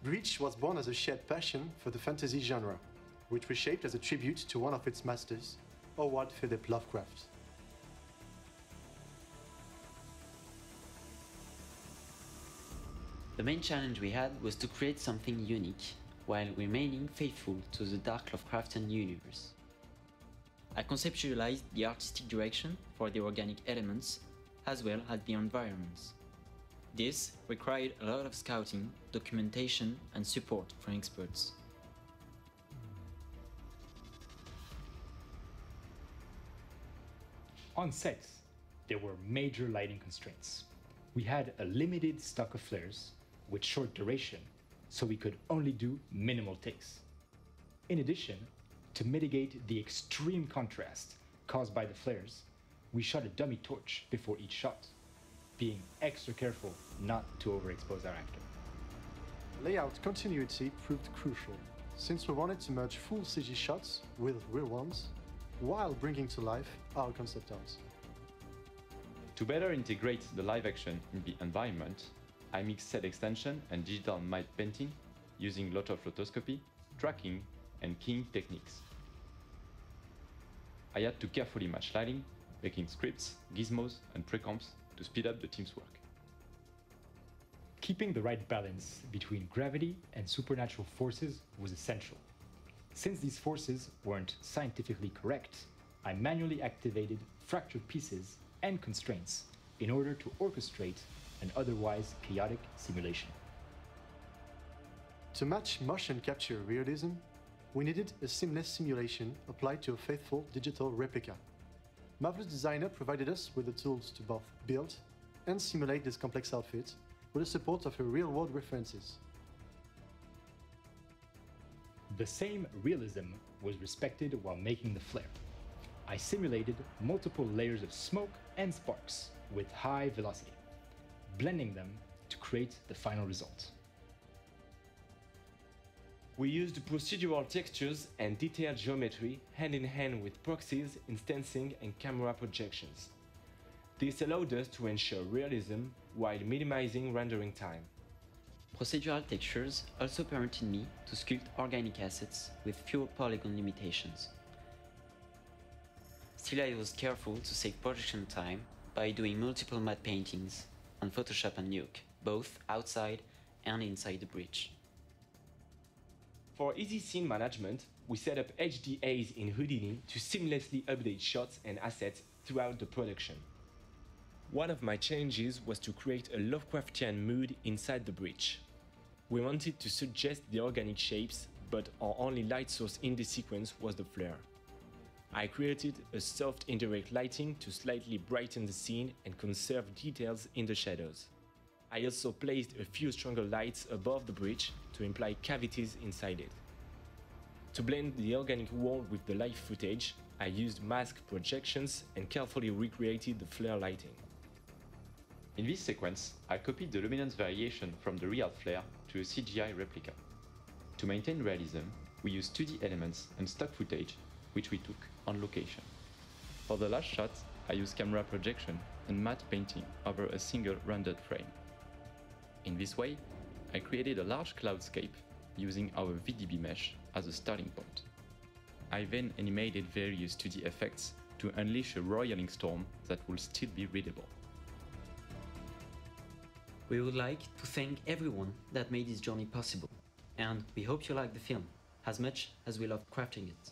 Breach was born as a shared passion for the fantasy genre, which was shaped as a tribute to one of its masters, Howard Philip Lovecraft. The main challenge we had was to create something unique, while remaining faithful to the dark Lovecraftian universe. I conceptualized the artistic direction for the organic elements, as well as the environments. This required a lot of scouting, documentation, and support from experts. On set, there were major lighting constraints. We had a limited stock of flares, with short duration, so we could only do minimal takes. In addition, to mitigate the extreme contrast caused by the flares, we shot a dummy torch before each shot, being extra careful not to overexpose our actor. Layout continuity proved crucial, since we wanted to merge full CG shots with real ones, while bringing to life our concept art. To better integrate the live action in the environment, I mixed set extension and digital matte painting using lot of rotoscopy, tracking, and keying techniques. I had to carefully match lighting, making scripts, gizmos, and pre-comps to speed up the team's work. Keeping the right balance between gravity and supernatural forces was essential. Since these forces weren't scientifically correct, I manually activated fractured pieces and constraints in order to orchestrate an otherwise chaotic simulation. To match motion capture realism, we needed a seamless simulation applied to a faithful digital replica. Marvelous Designer provided us with the tools to both build and simulate this complex outfit with the support of her real-world references. The same realism was respected while making the flare. I simulated multiple layers of smoke and sparks with high velocity, blending them to create the final result. We used procedural textures and detailed geometry hand in hand with proxies, instancing, and camera projections. This allowed us to ensure realism while minimizing rendering time. Procedural textures also permitted me to sculpt organic assets with fewer polygon limitations. Still, I was careful to save projection time by doing multiple matte paintings on Photoshop and Nuke, both outside and inside the breach. For easy scene management, we set up HDAs in Houdini to seamlessly update shots and assets throughout the production. One of my challenges was to create a Lovecraftian mood inside the breach. We wanted to suggest the organic shapes, but our only light source in the sequence was the flare. I created a soft indirect lighting to slightly brighten the scene and conserve details in the shadows. I also placed a few stronger lights above the breach to imply cavities inside it. To blend the organic world with the live footage, I used mask projections and carefully recreated the flare lighting. In this sequence, I copied the luminance variation from the real flare to a CGI replica. To maintain realism, we used 2D elements and stock footage, which we took on location. For the last shot, I used camera projection and matte painting over a single rendered frame. In this way, I created a large cloudscape using our VDB mesh as a starting point. I then animated various 2D effects to unleash a roiling storm that will still be readable. We would like to thank everyone that made this journey possible, and we hope you like the film as much as we love crafting it.